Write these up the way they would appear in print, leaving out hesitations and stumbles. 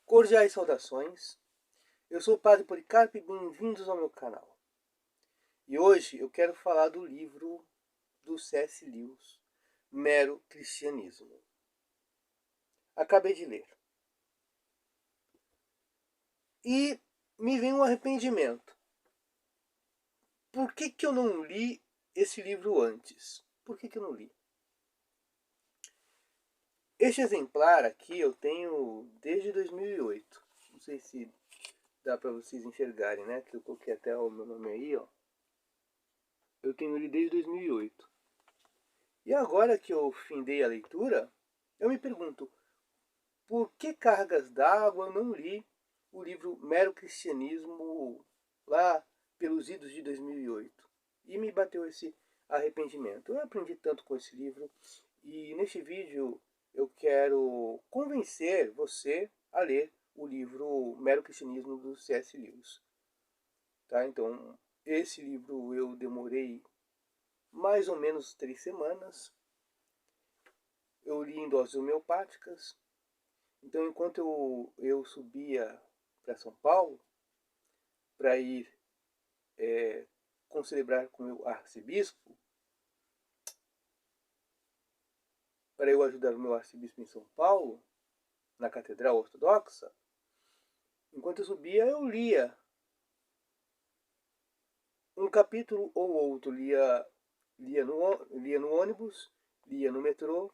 Cordiais saudações, eu sou o Padre Policarpo e bem-vindos ao meu canal. E hoje eu quero falar do livro do C.S. Lewis, Mero Cristianismo. Acabei de ler. E me vem um arrependimento. Por que eu não li esse livro antes? Por que eu não li? Este exemplar aqui eu tenho desde 2008. Não sei se dá para vocês enxergarem, né? Que eu coloquei até o meu nome aí, ó. Eu tenho ele desde 2008. E agora que eu findei a leitura, eu me pergunto, por que cargas d'água eu não li o livro Mero Cristianismo lá pelos idos de 2008? E me bateu esse arrependimento. Eu aprendi tanto com esse livro e neste vídeo eu quero convencer você a ler o livro Mero Cristianismo do C.S. Lewis. Tá? Então, esse livro eu demorei mais ou menos 3 semanas. Eu li em doses homeopáticas. Então, enquanto eu subia para São Paulo, para ir concelebrar com o meu arcebispo, para eu ajudar o meu arcebispo em São Paulo, na Catedral Ortodoxa, enquanto eu subia, eu lia um capítulo ou outro. Lia no ônibus, lia no metrô,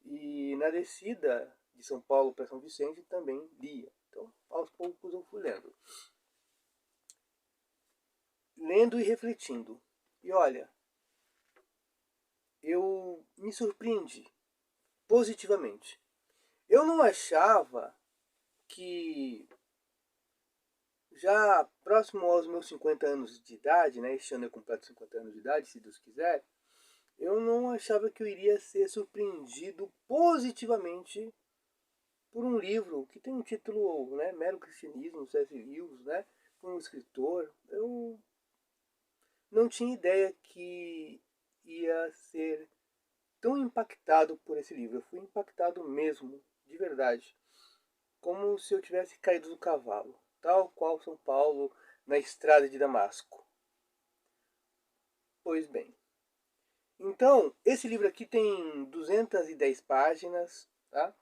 e na descida de São Paulo para São Vicente também lia. Então, aos poucos eu fui lendo e refletindo. E olha, eu me surpreendi positivamente. Eu não achava que já próximo aos meus 50 anos de idade, né, este ano eu completo 50 anos de idade, se Deus quiser, eu não achava que eu iria ser surpreendido positivamente por um livro que tem um título, né, Mero Cristianismo, C.S. Lewis, né, como escritor. Eu não tinha ideia que ia ser tão impactado por esse livro. Eu fui impactado mesmo, de verdade. Como se eu tivesse caído do cavalo. Tal qual São Paulo na estrada de Damasco. Pois bem. Então, esse livro aqui tem 210 páginas, tá?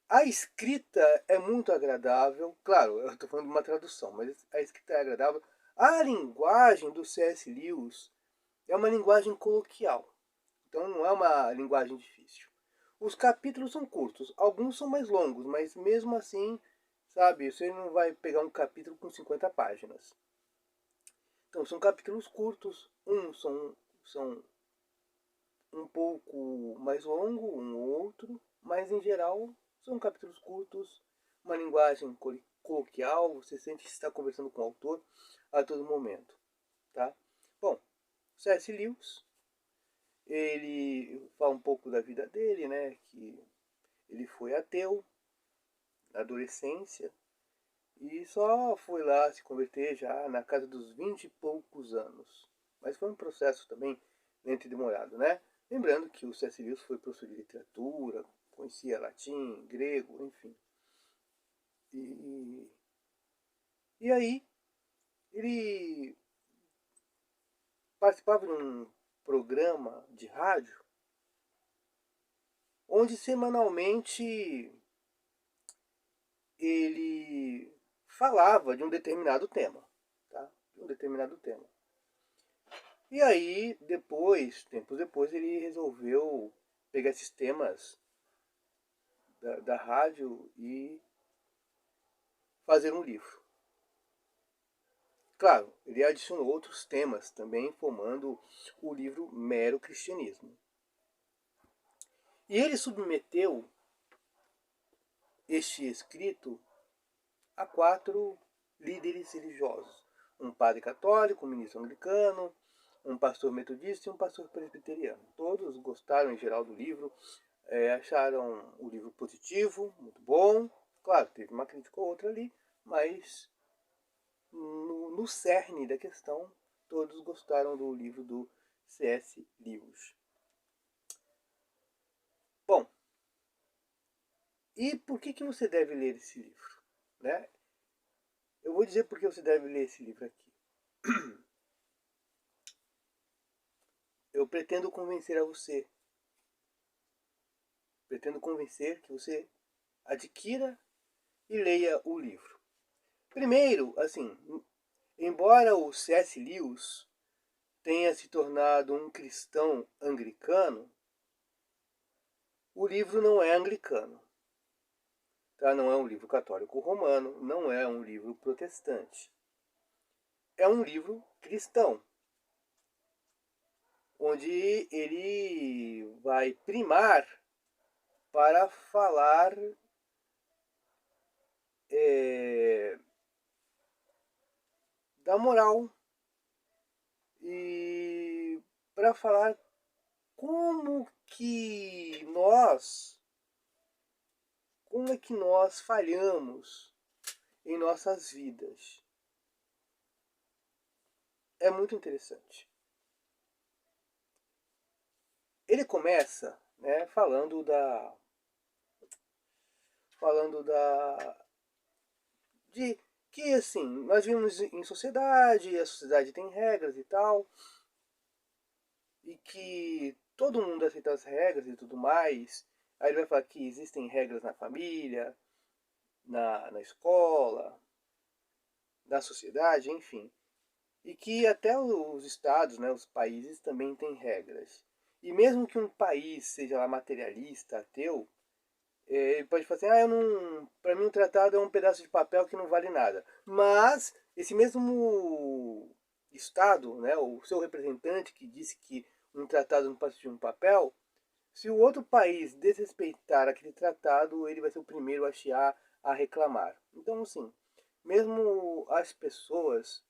A escrita é muito agradável. Claro, eu estou falando de uma tradução, mas a escrita é agradável. A linguagem do C.S. Lewis é uma linguagem coloquial. Então não é uma linguagem difícil. Os capítulos são curtos, alguns são mais longos, mas mesmo assim, sabe, você não vai pegar um capítulo com 50 páginas. Então são capítulos curtos, uns são um pouco mais longos, um ou outro, mas em geral são capítulos curtos, uma linguagem coloquial, você sente que está conversando com o autor a todo momento. Tá? Bom, C.S. Lewis, ele fala um pouco da vida dele, né? Que ele foi ateu na adolescência e só foi lá se converter já na casa dos 20 e poucos anos. Mas foi um processo também lento e demorado, né? Lembrando que o C.S. Lewis foi professor de literatura, conhecia latim, grego, enfim. E aí ele participava de um programa de rádio onde semanalmente ele falava de um determinado tema, tá? De um determinado tema. E aí, tempos depois, ele resolveu pegar esses temas da rádio e fazer um livro. Claro, ele adicionou outros temas também, formando o livro Mero Cristianismo. E ele submeteu este escrito a 4 líderes religiosos. Um padre católico, um ministro anglicano, um pastor metodista e um pastor presbiteriano. Todos gostaram em geral do livro, acharam o livro positivo, muito bom. Claro, teve uma crítica ou outra ali, mas no cerne da questão, todos gostaram do livro do C.S. Lewis. Bom, E por que você deve ler esse livro? Né? Eu vou dizer por que você deve ler esse livro aqui. Eu pretendo convencer a você. Pretendo convencer que você adquira e leia o livro. Primeiro, assim, embora o C.S. Lewis tenha se tornado um cristão anglicano, o livro não é anglicano. Tá? Não é um livro católico romano, não é um livro protestante. É um livro cristão, onde ele vai primar para falar da moral e para falar como é que nós falhamos em nossas vidas. É muito interessante. Ele começa, né, falando de que assim, nós vivemos em sociedade, a sociedade tem regras e tal, e que todo mundo aceita as regras e tudo mais. Aí ele vai falar que existem regras na família, na escola, na sociedade, enfim. E que até os estados, né, os países também têm regras. E mesmo que um país seja lá materialista, ateu, ele pode falar assim, eu não, para mim um tratado é um pedaço de papel que não vale nada. Mas esse mesmo estado, né, o seu representante que disse que um tratado não passa de um papel, se o outro país desrespeitar aquele tratado, ele vai ser o primeiro a chiar, a reclamar. Então, assim, mesmo as pessoas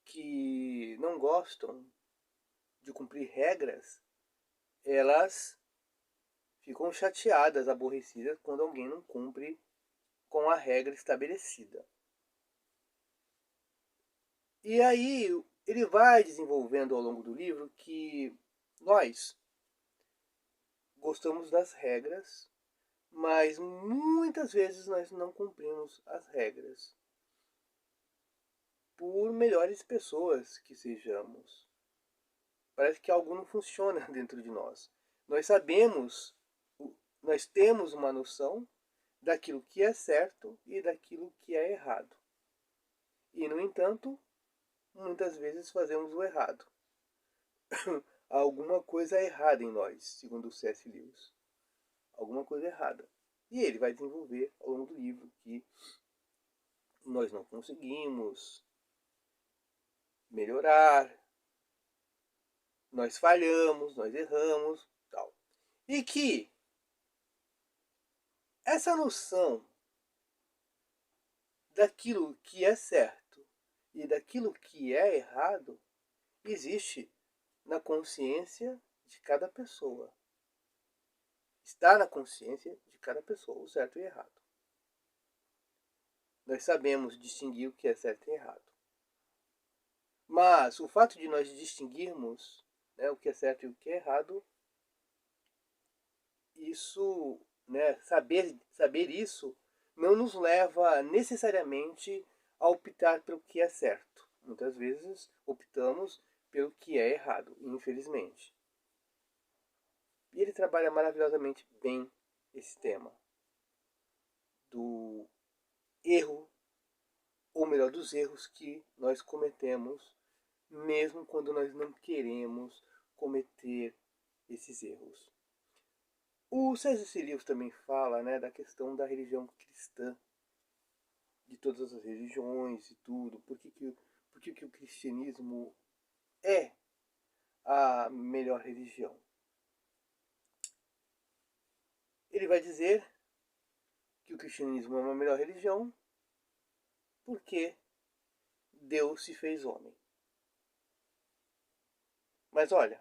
que não gostam de cumprir regras, elas ficam chateadas, aborrecidas quando alguém não cumpre com a regra estabelecida. E aí ele vai desenvolvendo ao longo do livro que nós gostamos das regras, mas muitas vezes nós não cumprimos as regras. Por melhores pessoas que sejamos. Parece que algo não funciona dentro de nós. Nós sabemos, nós temos uma noção daquilo que é certo e daquilo que é errado. E, no entanto, muitas vezes fazemos o errado. Há alguma coisa errada em nós, segundo o C.S. Lewis. Alguma coisa errada. E ele vai desenvolver ao longo do livro que nós não conseguimos melhorar, nós falhamos, nós erramos, tal. E que essa noção daquilo que é certo e daquilo que é errado existe na consciência de cada pessoa. Está na consciência de cada pessoa, o certo e o errado. Nós sabemos distinguir o que é certo e errado. Mas o fato de nós distinguirmos, né, o que é certo e o que é errado, isso, né, saber isso não nos leva necessariamente a optar pelo que é certo. Muitas vezes optamos pelo que é errado, infelizmente. E ele trabalha maravilhosamente bem esse tema do erro, ou melhor, dos erros que nós cometemos, mesmo quando nós não queremos cometer esses erros. O C.S. Lewis também fala, né, da questão da religião cristã, de todas as religiões e tudo, por que o cristianismo é a melhor religião. Ele vai dizer que o cristianismo é uma melhor religião porque Deus se fez homem. Mas olha,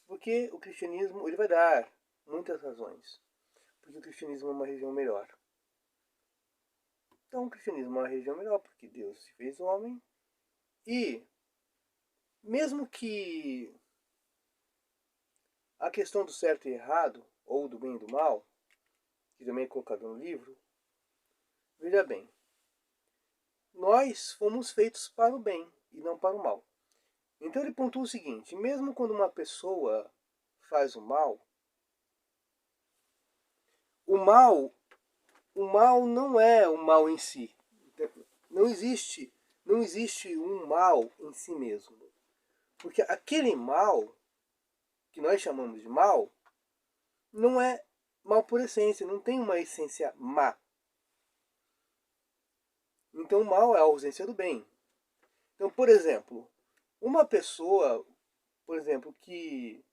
porque o cristianismo, ele vai dar muitas razões, porque o cristianismo é uma religião melhor. Então o cristianismo é uma religião melhor porque Deus se fez homem e mesmo que a questão do certo e errado, ou do bem e do mal, que também é colocado no livro, veja bem, nós fomos feitos para o bem e não para o mal. Então ele pontua o seguinte: mesmo quando uma pessoa faz o mal, o mal não é o mal em si. Não existe, não existe um mal em si mesmo. Porque aquele mal, que nós chamamos de mal, não é mal por essência, não tem uma essência má. Então o mal é a ausência do bem. Então, por exemplo, uma pessoa, por exemplo, que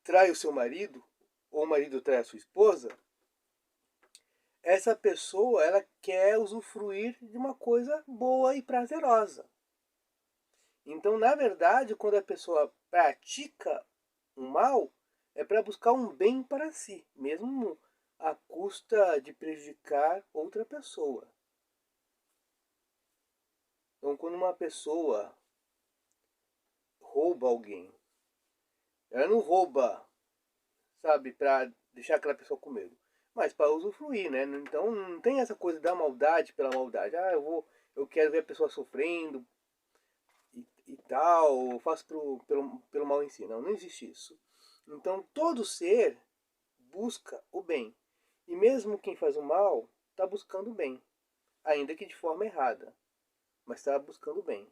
trai o seu marido, ou o marido trai a sua esposa, essa pessoa ela quer usufruir de uma coisa boa e prazerosa. Então, na verdade, quando a pessoa pratica um mal, é para buscar um bem para si, mesmo à custa de prejudicar outra pessoa. Então, quando uma pessoa rouba alguém, ela não rouba, sabe, para deixar aquela pessoa com medo, mas para usufruir, né? Então, não tem essa coisa da maldade pela maldade. Ah, eu quero ver a pessoa sofrendo e tal, eu faço pelo mal em si. Não, não existe isso. Então, todo ser busca o bem. E mesmo quem faz o mal está buscando o bem, ainda que de forma errada, mas está buscando o bem.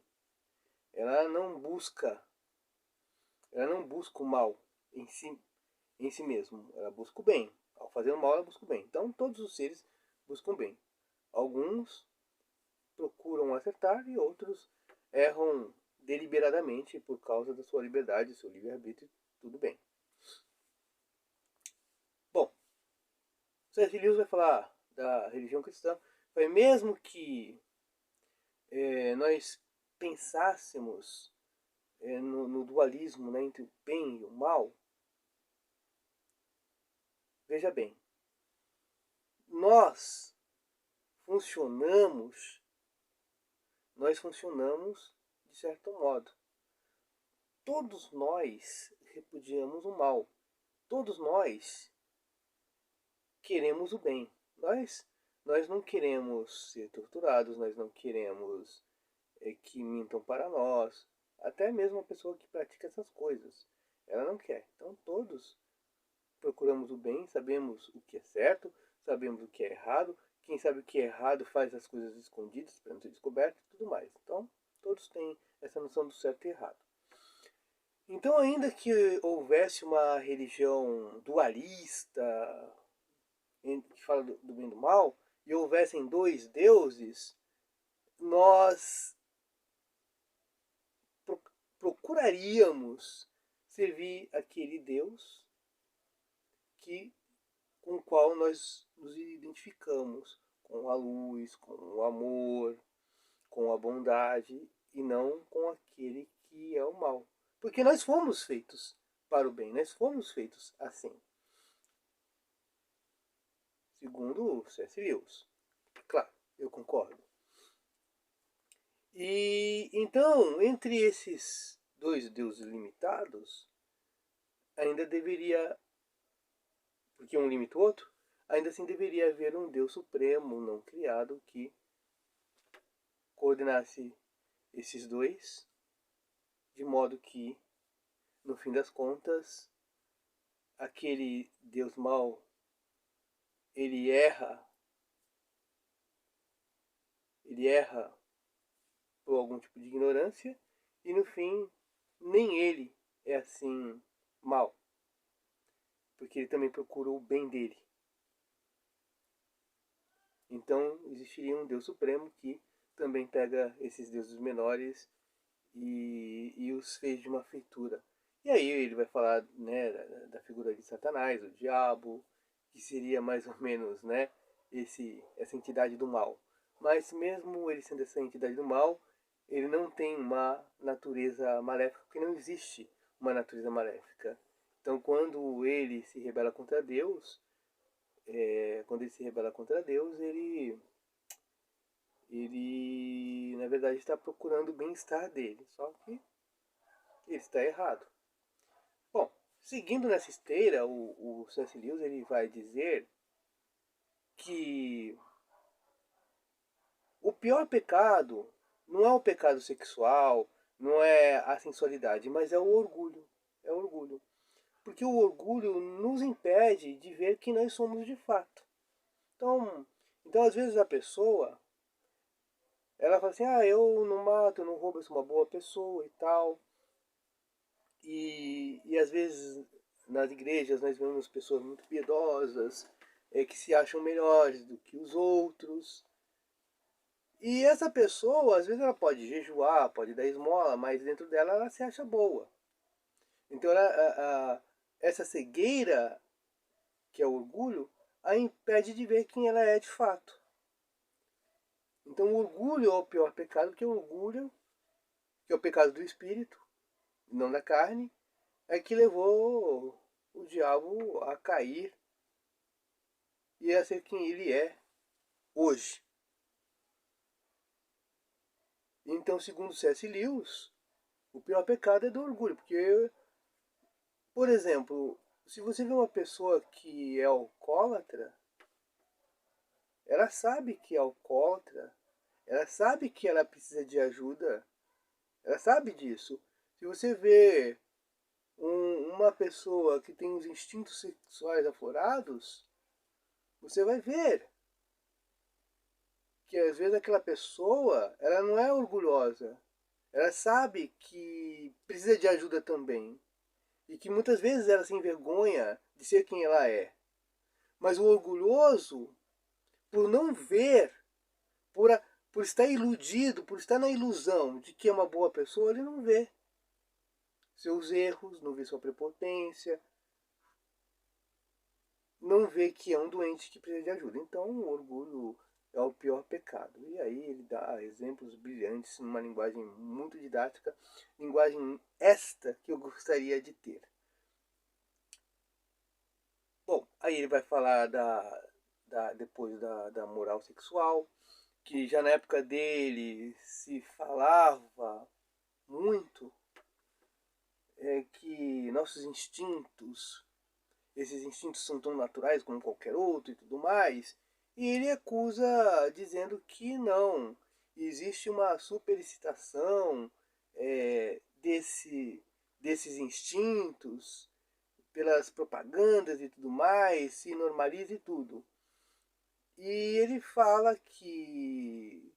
Ela não busca, ela não busca o mal em si mesmo, ela busca o bem. Ao fazer o mal, ela busca o bem. Então, todos os seres buscam o bem. Alguns procuram acertar e outros erram deliberadamente por causa da sua liberdade, do seu livre-arbítrio, tudo bem. Bom, C.S. Lewis vai falar da religião cristã, foi mesmo que nós pensássemos no dualismo, né, entre o bem e o mal, veja bem, nós funcionamos, nós funcionamos de certo modo. Todos nós repudiamos o mal. Todos nós queremos o bem. Nós não queremos ser torturados, nós não queremos que mintam para nós. Até mesmo a pessoa que pratica essas coisas, ela não quer. Então todos procuramos o bem, sabemos o que é certo, sabemos o que é errado. Quem sabe o que é errado faz as coisas escondidas para não ser descoberto e tudo mais. Então todos têm essa noção do certo e errado. Então, ainda que houvesse uma religião dualista, que fala do bem e do mal, e houvessem dois deuses, nós procuraríamos servir aquele Deus com o qual nós nos identificamos, com a luz, com o amor, com a bondade, e não com aquele que é o mal. Porque nós fomos feitos para o bem, nós fomos feitos assim. Segundo C.S. Lewis. Claro, eu concordo. E então, entre esses dois deuses limitados, ainda deveria, porque um limita o outro, ainda assim deveria haver um Deus supremo, não criado, que coordenasse esses dois, de modo que, no fim das contas, aquele Deus mau, ele erra por algum tipo de ignorância, e no fim, nem ele é assim mal, porque ele também procura o bem dele. Então existiria um Deus Supremo que também pega esses deuses menores e os fez de uma feitura. E aí ele vai falar, né, da figura de Satanás, o diabo, que seria mais ou menos, né, essa entidade do mal. Mas mesmo ele sendo essa entidade do mal, ele não tem uma natureza maléfica, porque não existe uma natureza maléfica. Então quando ele se rebela contra Deus, ele na verdade está procurando o bem-estar dele, só que ele está errado. seguindo nessa esteira, o C.S. Lewis ele vai dizer que o pior pecado não é o pecado sexual, não é a sensualidade, mas é o orgulho. É o orgulho. Porque o orgulho nos impede de ver quem nós somos de fato. Então às vezes a pessoa, ela fala assim, eu não mato, eu não roubo, eu sou uma boa pessoa e tal. E às vezes nas igrejas nós vemos pessoas muito piedosas, que se acham melhores do que os outros. E essa pessoa, às vezes ela pode jejuar, pode dar esmola, mas dentro dela ela se acha boa. Então essa cegueira, que é o orgulho, a impede de ver quem ela é de fato. Então o orgulho é o pior pecado, porque o orgulho, que é o pecado do espírito, não da carne, é que levou o diabo a cair e a ser quem ele é hoje. Então, segundo C.S. Lewis, o pior pecado é do orgulho, porque, por exemplo, se você vê uma pessoa que é alcoólatra, ela sabe que é alcoólatra, ela sabe que ela precisa de ajuda, ela sabe disso. Se você vê uma pessoa que tem os instintos sexuais aflorados, você vai ver que às vezes aquela pessoa, ela não é orgulhosa. Ela sabe que precisa de ajuda também. E que muitas vezes ela se envergonha de ser quem ela é. Mas o orgulhoso, por não ver, por, por estar iludido, por estar na ilusão de que é uma boa pessoa, ele não vê seus erros, não vê sua prepotência, não vê que é um doente que precisa de ajuda. Então o orgulho é o pior pecado. E aí ele dá exemplos brilhantes numa linguagem muito didática, linguagem esta que eu gostaria de ter. Bom, aí ele vai falar depois da moral sexual, que já na época dele se falava muito que nossos instintos, esses instintos são tão naturais como qualquer outro e tudo mais, e ele acusa dizendo que não, existe uma superexcitação desses instintos pelas propagandas e tudo mais, se normaliza e tudo. E ele fala que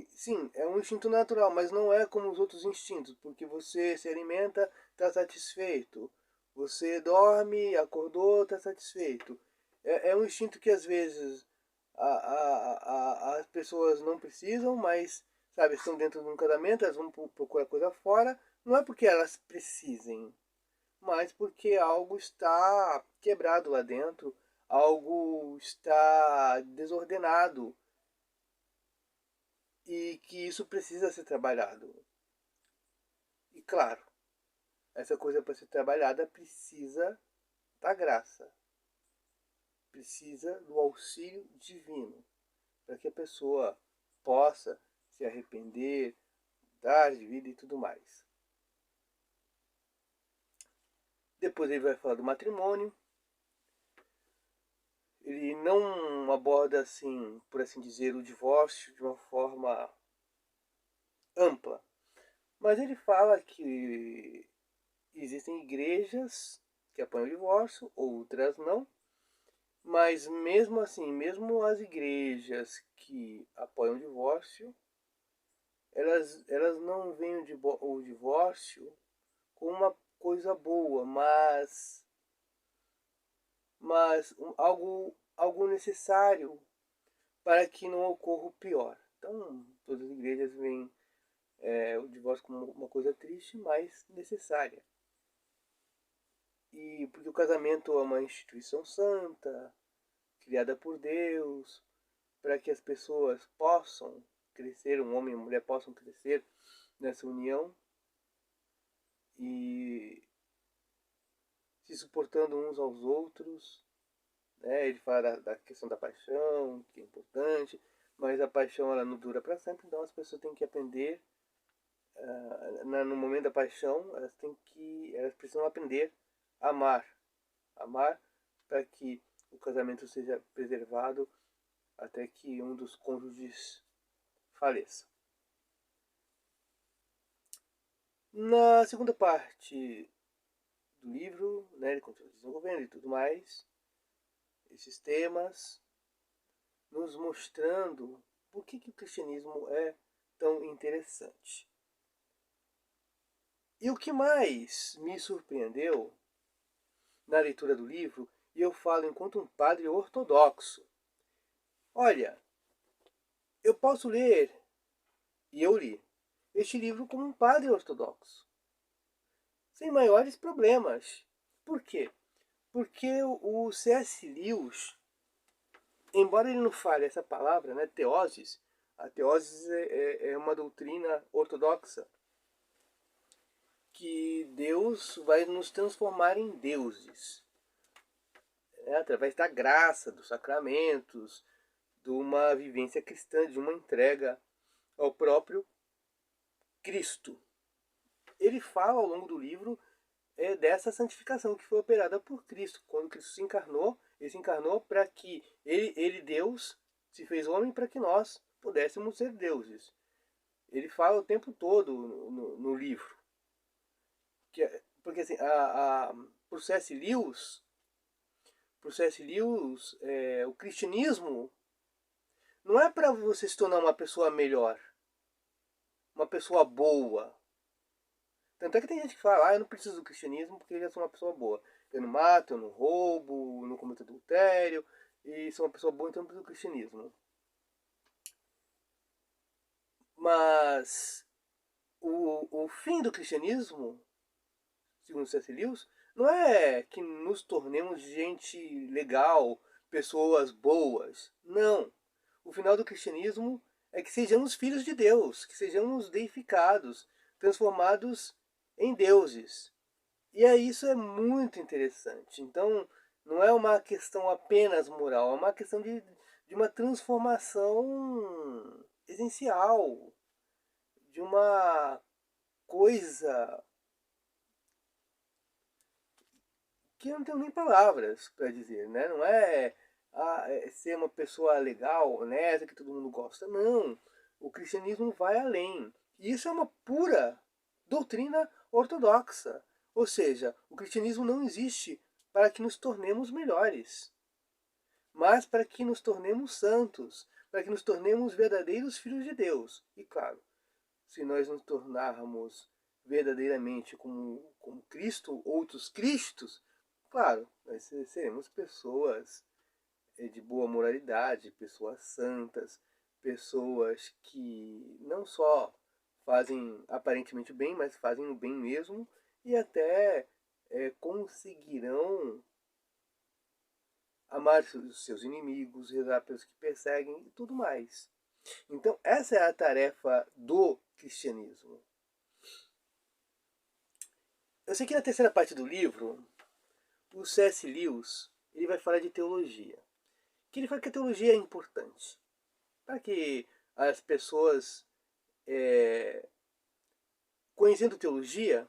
sim, é um instinto natural, mas não é como os outros instintos, porque você se alimenta, está satisfeito. Você dorme, acordou, está satisfeito. É um instinto que às vezes as pessoas não precisam, mas, sabe, estão dentro de um casamento, elas vão procurar coisa fora, não é porque elas precisem, mas porque algo está quebrado lá dentro, algo está desordenado e que isso precisa ser trabalhado. E claro, essa coisa para ser trabalhada precisa da graça, precisa do auxílio divino, para que a pessoa possa se arrepender, dar de vida e tudo mais. Depois ele vai falar do matrimônio. Ele não aborda assim, por assim dizer, o divórcio de uma forma ampla, mas ele fala que existem igrejas que apoiam o divórcio, outras não, mas mesmo assim, mesmo as igrejas que apoiam o divórcio, elas não veem o divórcio como uma coisa boa, mas algo necessário para que não ocorra o pior. Então, todas as igrejas veem o divórcio como uma coisa triste, mas necessária. E porque o casamento é uma instituição santa, criada por Deus, para que as pessoas possam crescer, um homem e uma mulher possam crescer nessa união e se suportando uns aos outros. Ele fala da questão da paixão, que é importante, mas a paixão ela não dura para sempre, então as pessoas têm que aprender no momento da paixão, elas precisam aprender a amar. Amar para que o casamento seja preservado até que um dos cônjuges faleça. Na segunda parte do livro, né, ele continua desenvolvendo e tudo mais, esses temas, nos mostrando por que o cristianismo é tão interessante. E o que mais me surpreendeu na leitura do livro, e eu falo enquanto um padre ortodoxo, olha, eu posso ler, e eu li, este livro como um padre ortodoxo, sem maiores problemas. Por quê? Porque o C.S. Lewis, embora ele não fale essa palavra, né, teoses, a teoses é uma doutrina ortodoxa, que Deus vai nos transformar em deuses, né, através da graça, dos sacramentos, de uma vivência cristã, de uma entrega ao próprio Cristo. Ele fala ao longo do livro dessa santificação que foi operada por Cristo. Quando Cristo se encarnou, ele se encarnou para que ele, Deus, se fez homem para que nós pudéssemos ser deuses. Ele fala o tempo todo no livro. Porque assim, para o C.S. Lewis, o cristianismo não é para você se tornar uma pessoa melhor, uma pessoa boa. Tanto é que tem gente que fala, eu não preciso do cristianismo porque eu já sou uma pessoa boa. Eu não mato, eu não roubo, não cometo adultério, e sou uma pessoa boa, então eu não preciso do cristianismo. Mas o fim do cristianismo, segundo C.S. Lewis, não é que nos tornemos gente legal, pessoas boas. Não. O final do cristianismo é que sejamos filhos de Deus, que sejamos deificados, transformados em deuses. E aí isso é muito interessante. Então, não é uma questão apenas moral, é uma questão de uma transformação essencial, de uma coisa que eu não tenho nem palavras para dizer, né? Não é ser uma pessoa legal, honesta, que todo mundo gosta. Não. O cristianismo vai além. E isso é uma pura doutrina ortodoxa. Ou seja, o cristianismo não existe para que nos tornemos melhores, mas para que nos tornemos santos, para que nos tornemos verdadeiros filhos de Deus. E claro, se nós nos tornarmos verdadeiramente como Cristo, outros Cristos, claro, nós seremos pessoas de boa moralidade, pessoas santas, pessoas que não só fazem aparentemente o bem, mas fazem o bem mesmo e até conseguirão amar os seus inimigos, rezar pelos que perseguem e tudo mais. Então essa é a tarefa do cristianismo. Eu sei que na terceira parte do livro, o C.S. Lewis ele vai falar de teologia. Que ele fala que a teologia é importante para que as pessoas, conhecendo teologia,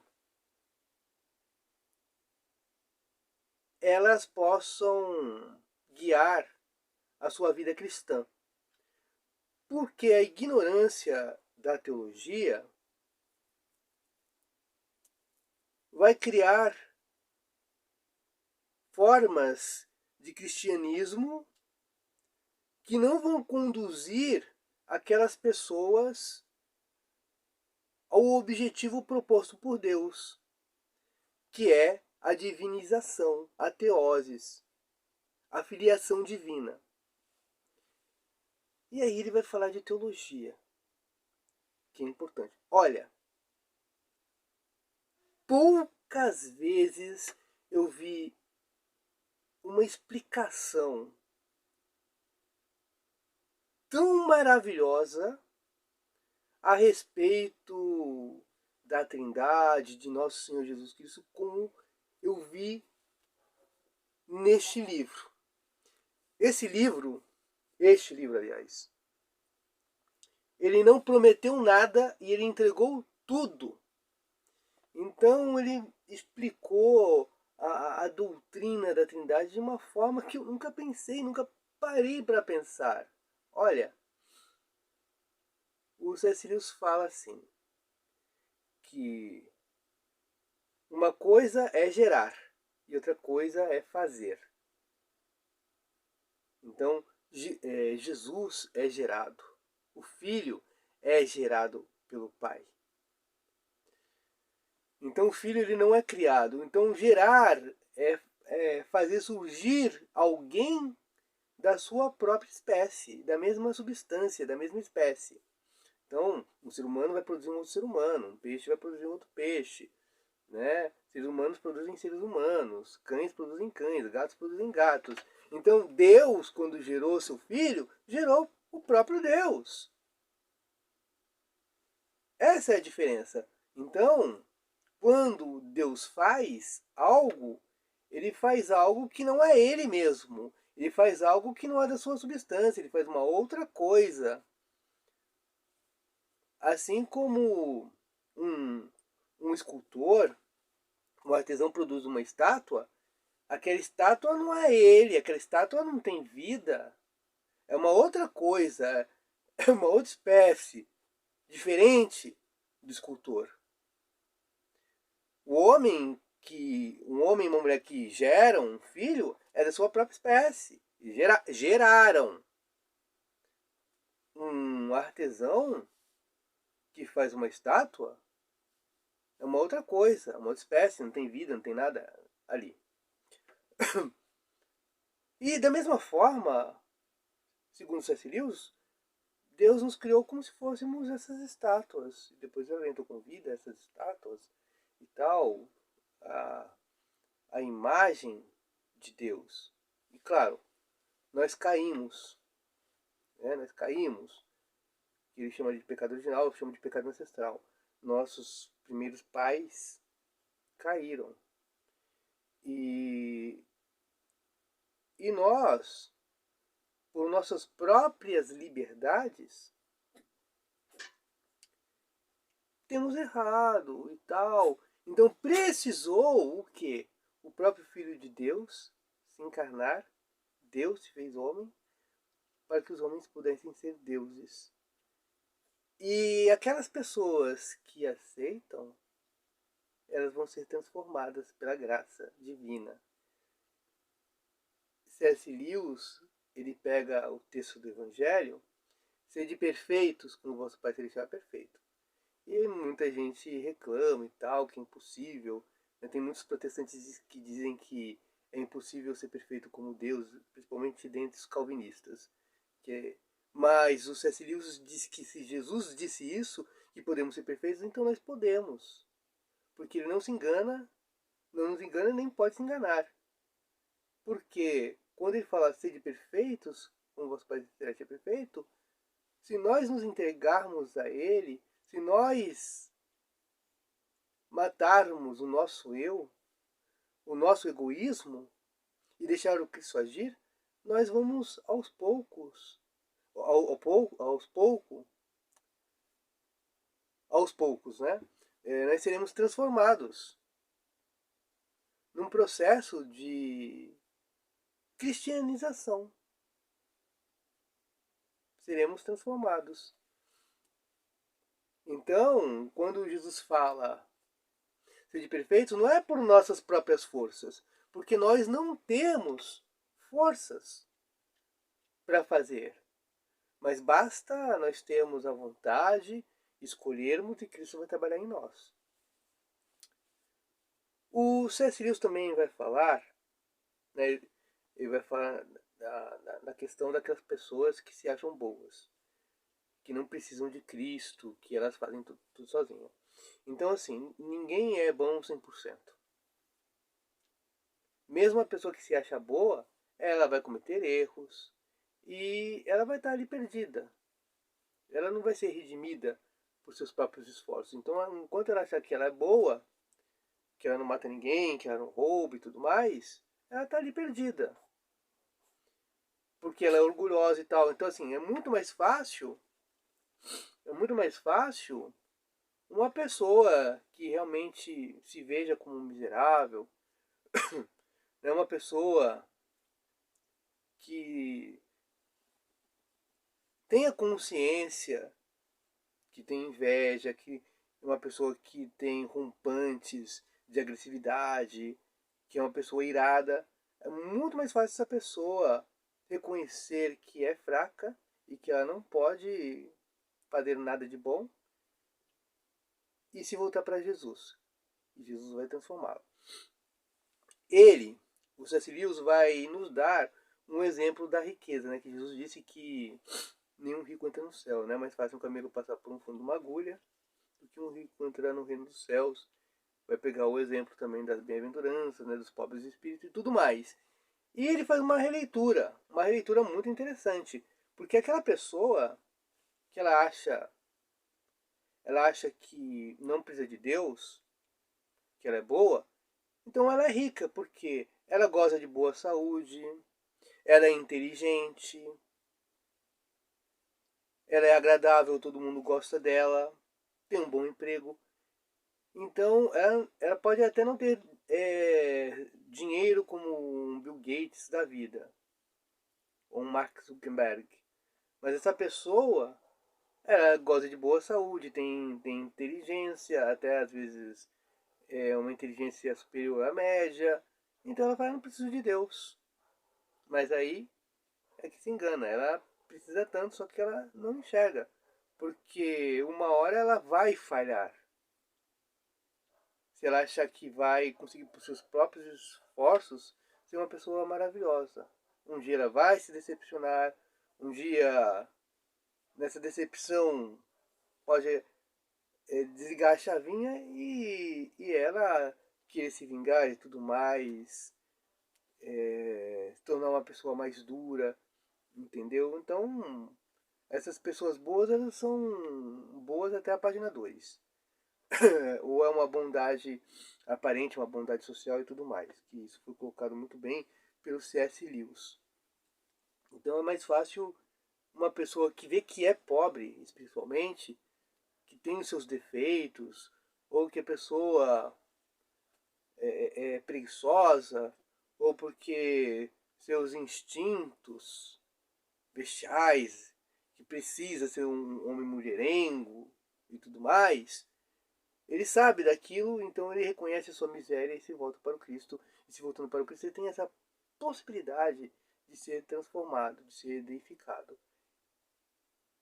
elas possam guiar a sua vida cristã. Porque a ignorância da teologia vai criar formas de cristianismo que não vão conduzir aquelas pessoas ao objetivo proposto por Deus, que é a divinização, a teoses, a filiação divina. E aí ele vai falar de teologia, que é importante. Olha, poucas vezes eu vi uma explicação tão maravilhosa a respeito da Trindade, de Nosso Senhor Jesus Cristo, como eu vi neste livro. Este livro, aliás, ele não prometeu nada e ele entregou tudo. Então ele explicou a doutrina da Trindade de uma forma que eu nunca pensei, nunca parei para pensar. Olha, o C.S. Lewis fala assim, que uma coisa é gerar e outra coisa é fazer. Então, Jesus é gerado. O Filho é gerado pelo Pai. Então, o Filho ele não é criado. Então, gerar é fazer surgir alguém da sua própria espécie, da mesma substância, da mesma espécie. Então, um ser humano vai produzir um outro ser humano, um peixe vai produzir outro peixe, né? Seres humanos produzem seres humanos, cães produzem cães, gatos produzem gatos. Então Deus, quando gerou seu filho, gerou o próprio Deus. Essa é a diferença. Então, quando Deus faz algo, ele faz algo que não é ele mesmo. Ele faz algo que não é da sua substância, ele faz uma outra coisa. Assim como um escultor, um artesão produz uma estátua, aquela estátua não é ele, aquela estátua não tem vida. É uma outra coisa, é uma outra espécie, diferente do escultor. Um homem e uma mulher que geram um filho é da sua própria espécie. Geraram. Um artesão que faz uma estátua é uma outra coisa, é uma outra espécie, não tem vida, não tem nada ali. E da mesma forma, segundo C.S. Lewis, Deus nos criou como se fôssemos essas estátuas. E depois ele inventou com vida essas estátuas e tal. A imagem de Deus. E claro, nós caímos. Né? Nós caímos. Ele chama de pecado original, eu chamo de pecado ancestral. Nossos primeiros pais caíram. E nós, por nossas próprias liberdades, temos errado e tal. Então precisou o quê? O próprio Filho de Deus se encarnar, Deus se fez homem, para que os homens pudessem ser deuses. E aquelas pessoas que aceitam, elas vão ser transformadas pela graça divina. C.S. Lewis, ele pega o texto do Evangelho, sede perfeitos como vosso Pai Celestial é perfeito. E muita gente reclama e tal, que é impossível. Tem muitos protestantes que dizem que é impossível ser perfeito como Deus, principalmente dentre os calvinistas. Mas o C.S. Lewis diz que se Jesus disse isso, que podemos ser perfeitos, então nós podemos. Porque ele não se engana, não nos engana nem pode se enganar. Porque quando ele fala sede perfeitos, como vosso Pai Celestial é perfeito, se nós nos entregarmos a ele, se nós matarmos o nosso eu, o nosso egoísmo, e deixar o Cristo agir, nós vamos aos poucos, né? Nós seremos transformados num processo de cristianização. Seremos transformados. Então, quando Jesus fala sede perfeito, não é por nossas próprias forças, porque nós não temos forças para fazer. Mas basta nós termos a vontade, escolhermos e Cristo vai trabalhar em nós. O C.S. Lewis também vai falar, né, ele vai falar da questão daquelas pessoas que se acham boas, que não precisam de Cristo, que elas fazem tudo sozinhas. Então, assim, ninguém é bom 100%. Mesmo a pessoa que se acha boa, ela vai cometer erros e ela vai estar ali perdida. Ela não vai ser redimida por seus próprios esforços. Então, enquanto ela achar que ela é boa, que ela não mata ninguém, que ela não rouba e tudo mais, ela está ali perdida. Porque ela é orgulhosa e tal. Então, assim, é muito mais fácil uma pessoa que realmente se veja como miserável, é uma pessoa que tenha consciência, que tem inveja, que é uma pessoa que tem rompantes de agressividade, que é uma pessoa irada, é muito mais fácil essa pessoa reconhecer que é fraca e que ela não pode fazer nada de bom e se voltar para Jesus. E Jesus vai transformá-la. Ele, o C.S. Lewis, vai nos dar um exemplo da riqueza, né? Que Jesus disse que nenhum rico entra no céu, né? Mais fácil um camelo passar por um fundo de uma agulha do que um rico entrar no reino dos céus. Vai pegar o exemplo também das bem-aventuranças, né? Dos pobres de espírito e tudo mais. E ele faz uma releitura muito interessante, porque aquela pessoa que ela acha que não precisa de Deus, que ela é boa, então ela é rica, porque ela goza de boa saúde, ela é inteligente, ela é agradável, todo mundo gosta dela, tem um bom emprego. Então ela pode até não ter dinheiro como um Bill Gates da vida, ou um Mark Zuckerberg. Mas essa pessoa, ela goza de boa saúde, tem inteligência, até às vezes é uma inteligência superior à média. Então ela fala, não preciso de Deus. Mas aí é que se engana, ela precisa tanto, só que ela não enxerga. Porque uma hora ela vai falhar. Se ela achar que vai conseguir por seus próprios esforços ser uma pessoa maravilhosa. Um dia ela vai se decepcionar, um dia nessa decepção pode desligar a chavinha e ela querer se vingar e tudo mais, se tornar uma pessoa mais dura, entendeu? Então, essas pessoas boas, elas são boas até a página 2. Ou é uma bondade aparente, uma bondade social e tudo mais. Que isso foi colocado muito bem pelo C.S. Lewis. Então é mais fácil uma pessoa que vê que é pobre, espiritualmente, que tem os seus defeitos, ou que a pessoa é preguiçosa, ou porque seus instintos bestiais, que precisa ser um homem mulherengo e tudo mais, ele sabe daquilo, então ele reconhece a sua miséria e se volta para o Cristo. E se voltando para o Cristo, ele tem essa possibilidade de ser transformado, de ser edificado.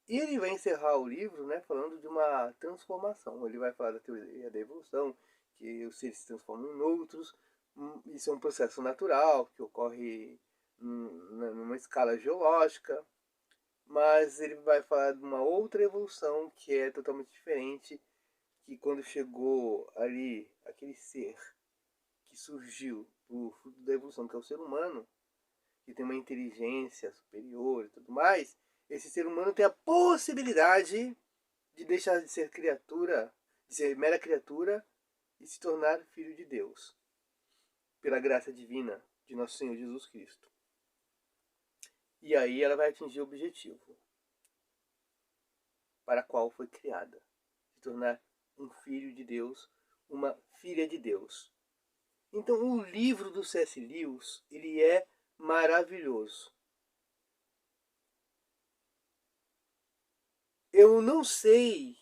E ele vai encerrar o livro, né, falando de uma transformação. Ele vai falar da teoria da evolução, que os seres se transformam em outros. Isso é um processo natural que ocorre numa escala geológica. Mas ele vai falar de uma outra evolução que é totalmente diferente, que quando chegou ali aquele ser que surgiu do fruto da evolução, que é o ser humano, que tem uma inteligência superior e tudo mais, esse ser humano tem a possibilidade de deixar de ser criatura, de ser mera criatura e se tornar filho de Deus, pela graça divina de nosso Senhor Jesus Cristo. E aí ela vai atingir o objetivo para qual foi criada, se tornar um filho de Deus, uma filha de Deus. Então o livro do C.S. Lewis, ele é maravilhoso. Eu não sei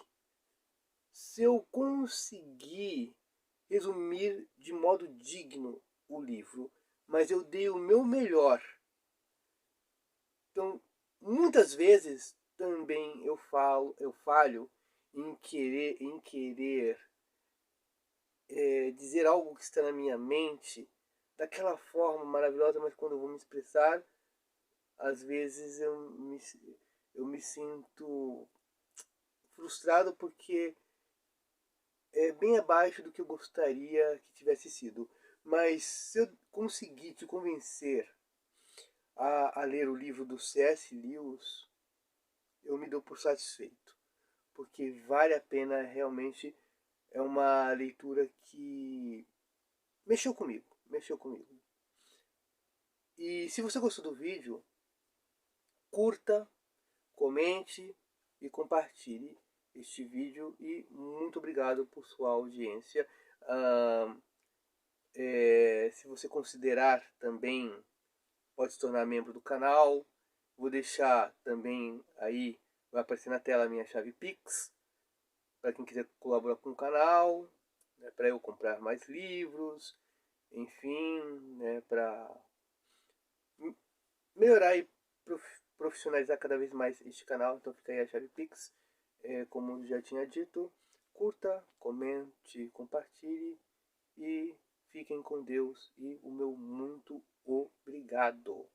se eu consegui resumir de modo digno o livro, mas eu dei o meu melhor. Então, muitas vezes também eu falho em querer dizer algo que está na minha mente daquela forma maravilhosa, mas quando eu vou me expressar, às vezes eu me sinto frustrado porque é bem abaixo do que eu gostaria que tivesse sido. Mas se eu conseguir te convencer a ler o livro do C.S. Lewis, eu me dou por satisfeito. Porque vale a pena, realmente é uma leitura que mexeu comigo, mexeu comigo. E se você gostou do vídeo, curta, comente e compartilhe este vídeo e muito obrigado por sua audiência. Se você considerar também, pode se tornar membro do canal. Vou deixar também aí, vai aparecer na tela a minha chave Pix, para quem quiser colaborar com o canal, né, para eu comprar mais livros, enfim, né, para melhorar e profissionalizar cada vez mais este canal. Então fica aí a chave Pix, como já tinha dito. Curta, comente, compartilhe e fiquem com Deus e o meu muito obrigado.